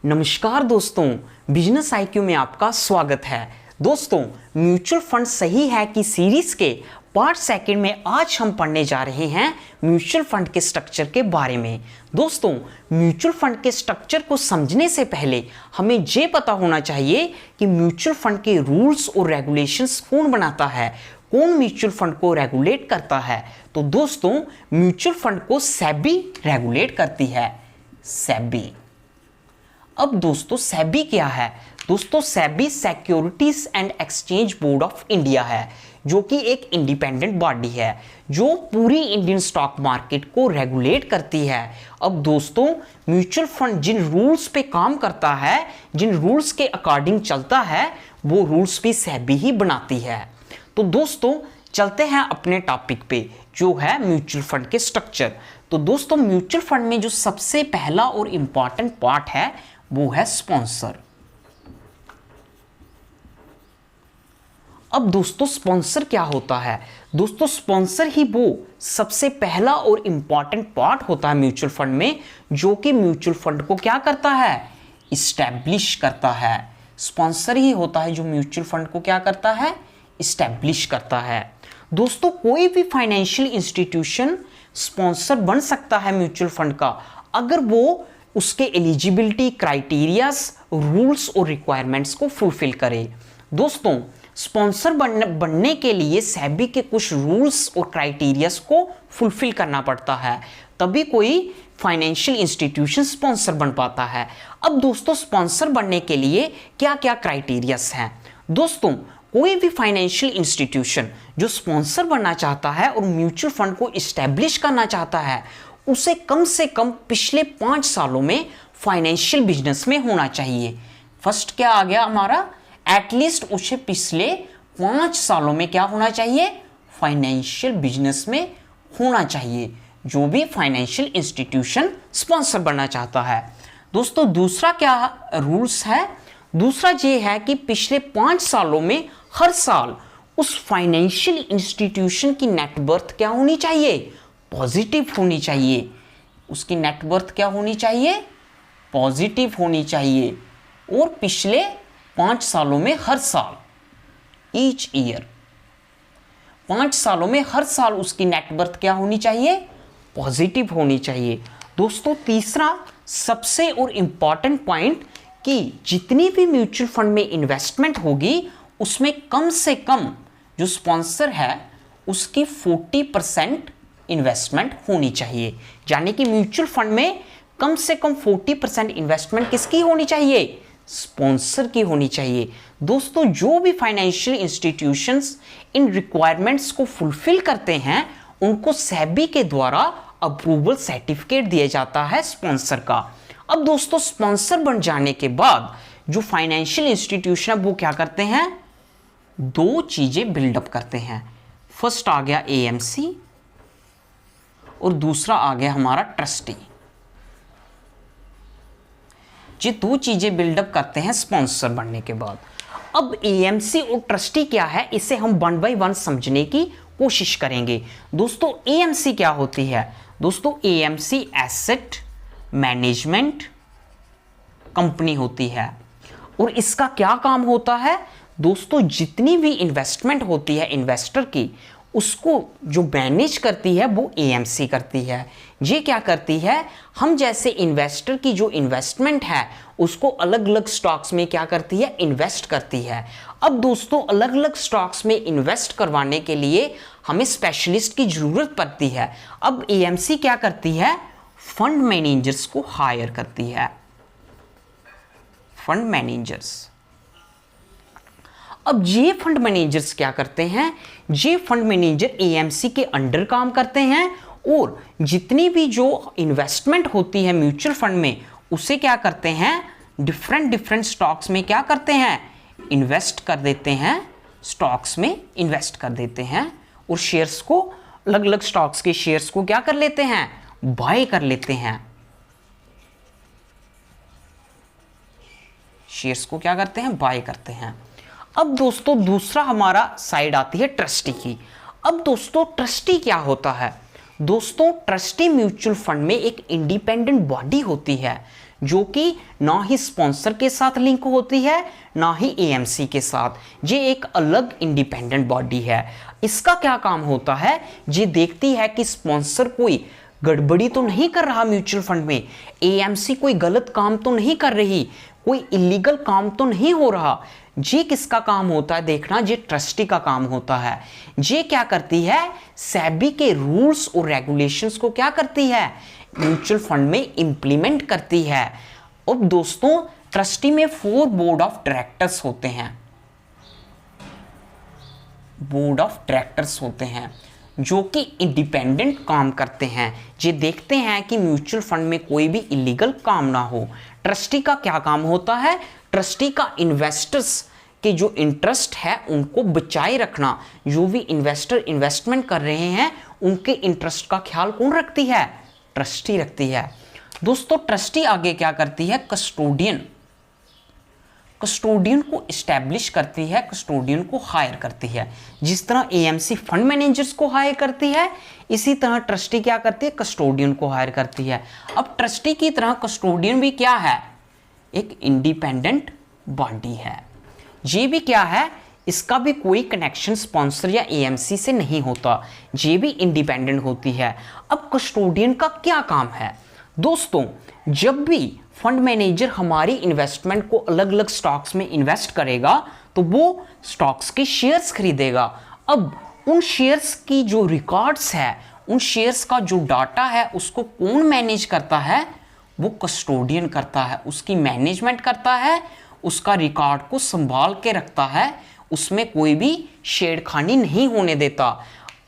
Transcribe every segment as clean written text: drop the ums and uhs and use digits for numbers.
नमस्कार दोस्तों, business IQ में आपका स्वागत है। दोस्तों, म्यूचुअल फंड सही है कि सीरीज के पार्ट सेकंड में आज हम पढ़ने जा रहे हैं म्यूचुअल फंड के स्ट्रक्चर के बारे में। दोस्तों, म्यूचुअल फंड के स्ट्रक्चर को समझने से पहले हमें ये पता होना चाहिए कि म्यूचुअल फंड के रूल्स और रेगुलेशंस कौन बनाता है, कौन म्यूचुअल फंड को रेगुलेट करता है। तो दोस्तों, म्यूचुअल फंड को सेबी रेगुलेट करती है, सेबी। अब दोस्तों, सेबी क्या है? दोस्तों, SEBI securities and exchange board of India है, जो कि एक इंडिपेंडेंट बॉडी है जो पूरी इंडियन स्टॉक मार्केट को रेगुलेट करती है। अब दोस्तों, म्यूचुअल फंड जिन रूल्स पे काम करता है, जिन रूल्स के अकॉर्डिंग चलता है, वो रूल्स भी सेबी ही बनाती है। तो दोस्तों, चलते हैं अपने टॉपिक पे, जो है म्यूचुअल फंड के स्ट्रक्चर। तो दोस्तों, म्यूचुअल फंड में जो सबसे पहला और इंपॉर्टेंट पार्ट है वो है स्पॉन्सर। अब दोस्तों, स्पॉन्सर क्या होता है? दोस्तों, स्पॉन्सर ही वो सबसे पहला और इंपॉर्टेंट पार्ट होता है म्यूचुअल फंड में, जो कि म्यूचुअल फंड को क्या करता है? इस्टेब्लिश करता है। स्पॉन्सर ही होता है जो म्यूचुअल फंड को क्या करता है? इस्टेब्लिश करता है। दोस्तों, कोई भी फाइनेंशियल इंस्टीट्यूशन स्पॉन्सर बन सकता है म्यूचुअल फंड का, अगर वो उसके एलिजिबिलिटी क्राइटेरियाज, रूल्स और रिक्वायरमेंट्स को फुलफिल करे। दोस्तों, स्पॉन्सर बनने के लिए सेबी के कुछ रूल्स और क्राइटेरियाज को फुलफिल करना पड़ता है, तभी कोई फाइनेंशियल इंस्टीट्यूशन स्पॉन्सर बन पाता है। अब दोस्तों, स्पॉन्सर बनने के लिए क्या क्या क्राइटेरियाज हैं? दोस्तों, कोई भी फाइनेंशियल इंस्टीट्यूशन जो स्पॉन्सर बनना चाहता है और म्यूचुअल फंड को इस्टेब्लिश करना चाहता है, उसे कम से कम पिछले 5 सालों में फाइनेंशियल बिजनेस में होना चाहिए। फर्स्ट क्या आ गया हमारा? एटलीस्ट उसे पिछले 5 सालों में क्या होना चाहिए? फाइनेंशियल बिजनेस में होना चाहिए, जो भी फाइनेंशियल इंस्टीट्यूशन स्पॉन्सर बनना चाहता है। दोस्तों, दूसरा क्या रूल्स है? दूसरा ये है कि पिछले 5 सालों में हर साल उस फाइनेंशियल इंस्टीट्यूशन की नेटवर्थ क्या होनी चाहिए? पॉजिटिव होनी चाहिए। उसकी नेटवर्थ क्या होनी चाहिए? पॉजिटिव होनी चाहिए। और पिछले 5 सालों में हर साल, ईच ईयर, 5 सालों में हर साल उसकी नेटवर्थ क्या होनी चाहिए? पॉजिटिव होनी चाहिए। दोस्तों, तीसरा सबसे और इंपॉर्टेंट पॉइंट कि जितनी भी म्यूचुअल फंड में इन्वेस्टमेंट होगी, उसमें कम से कम जो स्पॉन्सर है उसकी 40% इन्वेस्टमेंट होनी चाहिए। यानी कि म्यूचुअल फंड में कम से कम 40% इन्वेस्टमेंट किसकी होनी चाहिए? स्पॉन्सर की होनी चाहिए। दोस्तों, जो भी फाइनेंशियल इंस्टीट्यूशंस इन रिक्वायरमेंट्स को फुलफिल करते हैं, उनको सेबी के द्वारा अप्रूवल सर्टिफिकेट दिया जाता है स्पॉन्सर का। अब दोस्तों, स्पॉन्सर बन जाने के बाद जो फाइनेंशियल इंस्टीट्यूशन है वो क्या करते हैं? 2 चीजें बिल्डअप करते हैं। फर्स्ट आ गया एएमसी और दूसरा आ गया हमारा ट्रस्टी। ये 2 चीजें बिल्डअप करते हैं स्पॉन्सर बनने के बाद। अब एएमसी और ट्रस्टी क्या है, इसे हम 1 बाय 1 समझने की कोशिश करेंगे। दोस्तों, एएमसी क्या होती है? दोस्तों, एएमसी एसेट मैनेजमेंट कंपनी होती है और इसका क्या काम होता है? दोस्तों, जितनी भी इन्वेस्टमेंट होती है इन्वेस्टर की, उसको जो मैनेज करती है वो एएमसी करती है। ये क्या करती है? हम जैसे इन्वेस्टर की जो इन्वेस्टमेंट है उसको अलग अलग स्टॉक्स में क्या करती है? इन्वेस्ट करती है। अब दोस्तों, अलग अलग स्टॉक्स में इन्वेस्ट करवाने के लिए हमें स्पेशलिस्ट की जरूरत पड़ती है। अब एएमसी क्या करती है? फंड मैनेजर्स को हायर करती है। Fund managers. अब ये फंड मैनेजर्स क्या करते हैं? ये फंड मैनेजर एएमसी के अंडर काम करते हैं और जितनी भी जो इन्वेस्टमेंट होती है म्यूचुअल फंड में, उसे क्या करते हैं? डिफरेंट स्टॉक्स में क्या करते हैं? इन्वेस्ट कर देते हैं। स्टॉक्स में इन्वेस्ट कर देते हैं और शेयर्स को, अलग अलग स्टॉक्स के शेयर्स को क्या कर लेते हैं? बाय कर लेते हैं। शेयर्स को क्या करते हैं? बाय करते हैं। अब दोस्तों, दूसरा हमारा साइड आती है ट्रस्टी की। अब दोस्तों, ट्रस्टी क्या होता है? दोस्तों, ट्रस्टी म्यूचुअल फंड में एक इंडिपेंडेंट बॉडी होती है जो कि ना ही स्पॉन्सर के साथ लिंक होती है ना ही एएमसी के साथ। ये एक अलग इंडिपेंडेंट बॉडी है। इसका क्या काम होता है, ये देखती है कि स्पॉन्सर कोई गड़बड़ी तो नहीं कर रहा म्यूचुअल फंड में, एएमसी कोई गलत काम तो नहीं कर रही, कोई इलीगल काम तो नहीं हो रहा। ये किसका काम होता है देखना, ये ट्रस्टी का काम होता है। ये क्या करती है, सेबी के रूल्स और रेगुलेशंस को क्या करती है, म्यूचुअल फंड में इंप्लीमेंट करती है। अब दोस्तों ट्रस्टी में 4 बोर्ड ऑफ डायरेक्टर्स होते हैं, बोर्ड ऑफ डायरेक्टर्स होते हैं जो कि इंडिपेंडेंट काम करते हैं। ये देखते हैं कि म्यूचुअल फंड में कोई भी इलीगल काम ना हो। ट्रस्टी का क्या काम होता है, ट्रस्टी का इन्वेस्टर्स के जो इंटरेस्ट है उनको बचाए रखना। जो भी इन्वेस्टर इन्वेस्टमेंट कर रहे हैं उनके इंटरेस्ट का ख्याल कौन रखती है, ट्रस्टी रखती है। दोस्तों ट्रस्टी आगे क्या करती है, कस्टोडियन, कस्टोडियन को इस्टेब्लिश करती है, कस्टोडियन को हायर करती है। जिस तरह एएमसी फंड मैनेजर्स को हायर करती है, इसी तरह ट्रस्टी क्या करती है, कस्टोडियन को हायर करती है। अब ट्रस्टी की तरह कस्टोडियन भी क्या है, एक इंडिपेंडेंट बॉडी है। ये भी क्या है, इसका भी कोई कनेक्शन स्पॉन्सर या एएमसी से नहीं होता, ये भी इंडिपेंडेंट होती है। अब कस्टोडियन का क्या काम है दोस्तों, जब भी फंड मैनेजर हमारी इन्वेस्टमेंट को अलग अलग स्टॉक्स में इन्वेस्ट करेगा तो वो स्टॉक्स के शेयर्स खरीदेगा। अब उन शेयर्स की जो रिकॉर्ड्स है, उन शेयर्स का जो डाटा है उसको कौन मैनेज करता है, वो कस्टोडियन करता है, उसकी मैनेजमेंट करता है, उसका रिकॉर्ड को संभाल के रखता है, उसमें कोई भी छेड़खानी नहीं होने देता।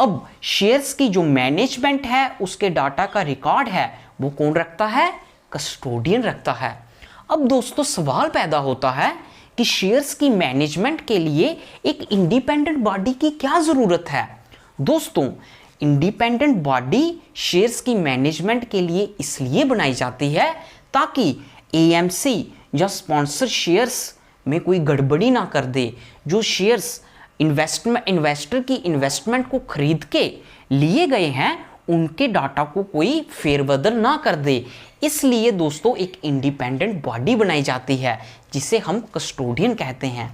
अब शेयर्स की जो मैनेजमेंट है, उसके डाटा का रिकॉर्ड है, वो कौन रखता है, कस्टोडियन रखता है। अब दोस्तों सवाल पैदा होता है कि शेयर्स की मैनेजमेंट के लिए एक इंडिपेंडेंट बॉडी की क्या जरूरत है। दोस्तों इंडिपेंडेंट बॉडी शेयर्स की मैनेजमेंट के लिए इसलिए बनाई जाती है ताकि एएमसी या स्पॉन्सर शेयर्स में कोई गड़बड़ी ना कर दे। जो शेयर्स इन्वेस्टर की इन्वेस्टमेंट को खरीद के लिए गए हैं उनके डाटा को कोई फेरबदल ना कर दे। इसलिए दोस्तों एक इंडिपेंडेंट बॉडी बनाई जाती है जिसे हम कस्टोडियन कहते हैं।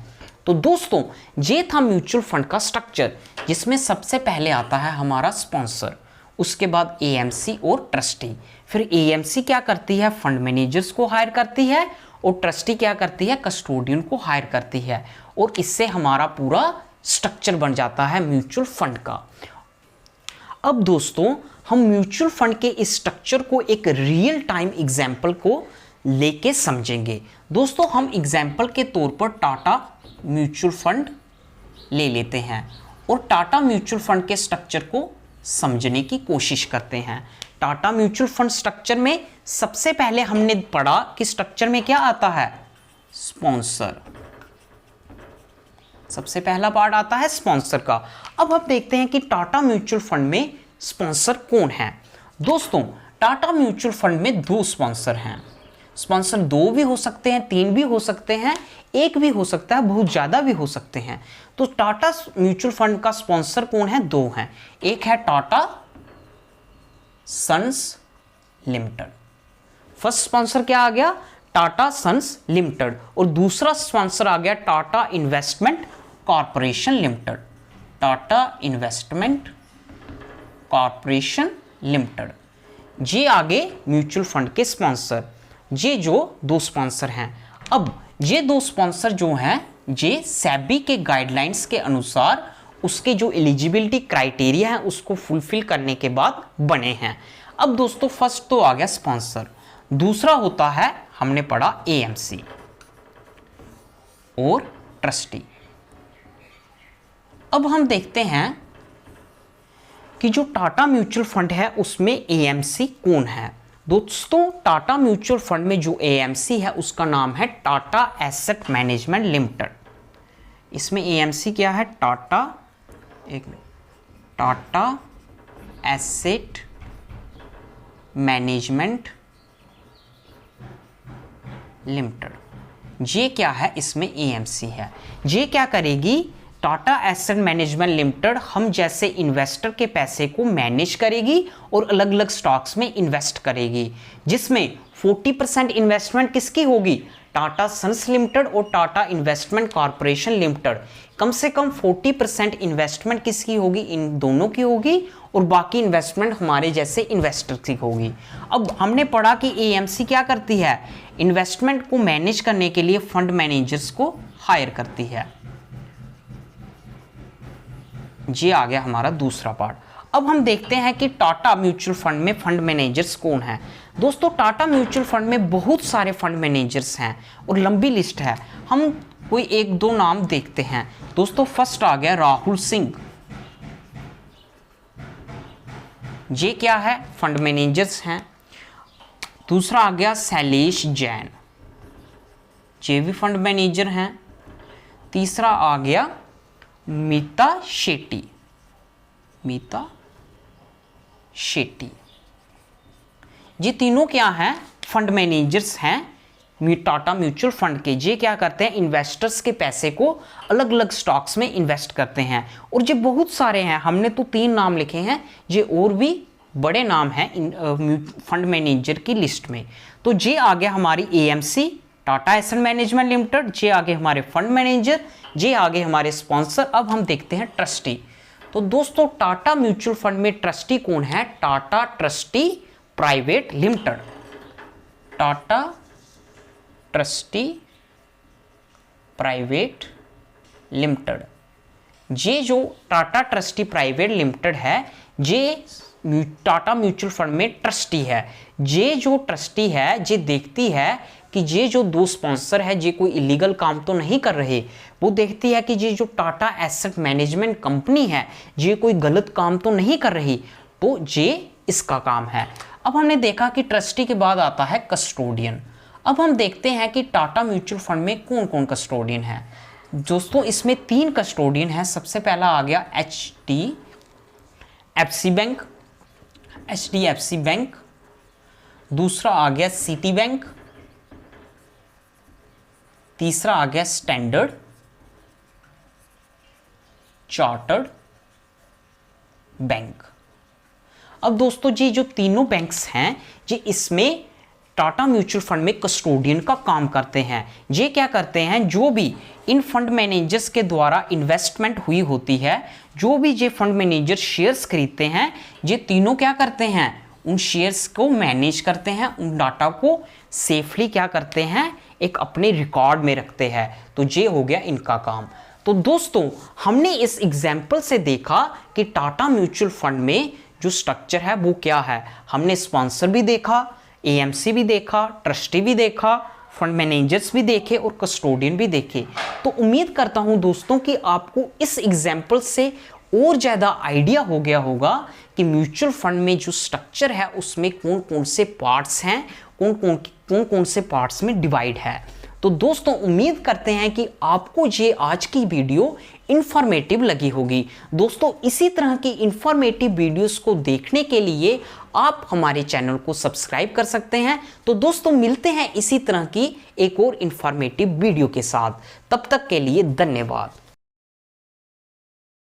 तो दोस्तों ये था म्यूचुअल फंड का स्ट्रक्चर, जिसमें सबसे पहले आता है हमारा स्पॉन्सर, उसके बाद एएमसी और ट्रस्टी। फिर एएमसी क्या करती है, फंड मैनेजर्स को हायर करती है, और ट्रस्टी क्या करती है, कस्टोडियन को हायर करती है, और इससे हमारा पूरा स्ट्रक्चर बन जाता है म्यूचुअल फंड का। अब दोस्तों हम म्यूचुअल फंड के इस स्ट्रक्चर को एक रियल टाइम एग्जाम्पल को लेके समझेंगे। दोस्तों हम एग्जाम्पल के तौर पर टाटा म्यूचुअल फंड ले लेते हैं और टाटा म्यूचुअल फंड के स्ट्रक्चर को समझने की कोशिश करते हैं। टाटा म्यूचुअल फंड स्ट्रक्चर में सबसे पहले हमने पढ़ा कि स्ट्रक्चर में क्या आता है, स्पॉन्सर। सबसे पहला पार्ट आता है स्पॉन्सर का। अब हम देखते हैं कि टाटा म्यूचुअल फंड में स्पॉन्सर कौन है। दोस्तों टाटा म्यूचुअल फंड में 2 स्पॉन्सर हैं। स्पॉन्सर 2 भी हो सकते हैं, 3 भी हो सकते हैं, 1 भी हो सकता है, बहुत ज़्यादा भी हो सकते हैं। तो टाटा म्यूचुअल फंड का स्पॉन्सर कौन है, 2 हैं। एक है Tata sons limited, first sponsor क्या आ गया, टाटा सन्स लिमिटेड, और दूसरा स्पॉन्सर आ गया Tata investment corporation limited, Tata investment corporation limited. ये आगे म्यूचुअल फंड के स्पॉन्सर, ये जो 2 स्पॉन्सर हैं। अब ये 2 स्पॉन्सर जो हैं ये सेबी के गाइडलाइंस के अनुसार उसके जो एलिजिबिलिटी क्राइटेरिया है उसको फुलफिल करने के बाद बने हैं। अब दोस्तों फर्स्ट तो आ गया स्पॉन्सर, दूसरा होता है हमने पढ़ा एएमसी और ट्रस्टी। अब हम देखते हैं कि जो टाटा म्यूचुअल फंड है उसमें एएमसी कौन है। दोस्तों टाटा म्यूचुअल फंड में जो एएमसी है उसका नाम है टाटा एसेट मैनेजमेंट लिमिटेड। इसमें एएमसी क्या है, टाटा एसेट मैनेजमेंट लिमिटेड। ये क्या है, इसमें एएमसी है। ये क्या करेगी, टाटा एसेट मैनेजमेंट लिमिटेड हम जैसे इन्वेस्टर के पैसे को मैनेज करेगी और अलग अलग स्टॉक्स में इन्वेस्ट करेगी, जिसमें 40% इन्वेस्टमेंट किसकी होगी? टाटा सन्स लिमिटेड और टाटा इन्वेस्टमेंट कॉर्पोरेशन लिमिटेड। कम से कम 40% इन्वेस्टमेंट किसकी होगी? इन दोनों की होगी, और बाकी इन्वेस्टमेंट हमारे जैसे इन्वेस्टर की होगी। अब हमने पढ़ा कि एएमसी क्या करती है? इन्वेस्टमेंट को मैनेज करने के लिए फंड मैनेजर्स को हायर करती है। ये आ गया हमारा दूसरा पार्ट। अब हम देखते हैं कि टाटा म्यूचुअल फंड में फंड मैनेजर्स कौन है। दोस्तों, टाटा म्यूचुअल फंड में बहुत सारे फंड मैनेजर्स हैं और लंबी लिस्ट है। हम कोई एक दो नाम देखते हैं। दोस्तों, फर्स्ट आ गया राहुल सिंह। ये क्या है? फंड मैनेजर्स हैं। दूसरा आ गया शैलेश जैन, ये भी फंड मैनेजर हैं। तीसरा आ गया मीता शेट्टी। मीता शेट्टी, ये तीनों क्या हैं? फंड मैनेजर्स हैं टाटा म्यूचुअल फंड के। ये क्या करते हैं? इन्वेस्टर्स के पैसे को अलग अलग स्टॉक्स में इन्वेस्ट करते हैं। और ये बहुत सारे हैं, हमने तो 3 नाम लिखे हैं, ये और भी बड़े नाम हैं फंड मैनेजर की लिस्ट में। तो ये आ गया हमारी AMC Tata asset management limited, ये आगे हमारे फंड मैनेजर, ये आगे हमारे स्पॉन्सर। अब हम देखते हैं ट्रस्टी। तो दोस्तों, टाटा म्यूचुअल फंड में ट्रस्टी कौन है? Tata trustee private limited. Tata trustee private limited, ये जो टाटा ट्रस्टी प्राइवेट लिमिटेड है, ये टाटा म्यूचुअल फंड में ट्रस्टी है। ये जो ट्रस्टी है, ये देखती है कि ये जो 2 स्पॉन्सर है, ये कोई इलीगल काम तो नहीं कर रहे। वो देखती है कि ये जो टाटा एसेट मैनेजमेंट कंपनी है, ये कोई गलत काम तो नहीं कर रही, तो ये इसका काम है। अब हमने देखा कि ट्रस्टी के बाद आता है कस्टोडियन। अब हम देखते हैं कि टाटा म्यूचुअल फंड में कौन कौन कस्टोडियन है। दोस्तों, इसमें 3 कस्टोडियन है। सबसे पहला आ गया HDFC बैंक। दूसरा आ गया सिटी बैंक। तीसरा आ गया स्टैंडर्ड चार्टर्ड बैंक। अब दोस्तों, ये जो तीनों बैंक्स हैं, ये इसमें टाटा म्यूचुअल फंड में कस्टोडियन का काम करते हैं। ये क्या करते हैं? जो भी इन फंड मैनेजर्स के द्वारा इन्वेस्टमेंट हुई होती है, जो भी ये फंड मैनेजर शेयर्स खरीदते हैं, ये तीनों क्या करते हैं? उन शेयर्स को मैनेज करते हैं, उन डाटा को सेफली क्या करते हैं? एक अपने रिकॉर्ड में रखते हैं। तो ये हो गया इनका काम। तो दोस्तों, हमने इस एग्जाम्पल से देखा कि टाटा म्यूचुअल फंड में जो स्ट्रक्चर है वो क्या है। हमने स्पॉन्सर भी देखा, एएमसी भी देखा, ट्रस्टी भी देखा, फंड मैनेजर्स भी देखे और कस्टोडियन भी देखे। तो उम्मीद करता हूं दोस्तों कि आपको इस एग्जाम्पल से और ज़्यादा आइडिया हो गया होगा कि म्यूचुअल फंड में जो स्ट्रक्चर है उसमें कौन कौन से पार्ट्स हैं, कौन कौन से पार्ट्स में डिवाइड है। तो दोस्तों, उम्मीद करते हैं कि आपको ये आज की वीडियो इंफॉर्मेटिव लगी होगी। दोस्तों, इसी तरह की इंफॉर्मेटिव वीडियोस को देखने के लिए आप हमारे चैनल को सब्सक्राइब कर सकते हैं। तो दोस्तों, मिलते हैं इसी तरह की एक और इंफॉर्मेटिव वीडियो के साथ। तब तक के लिए धन्यवाद।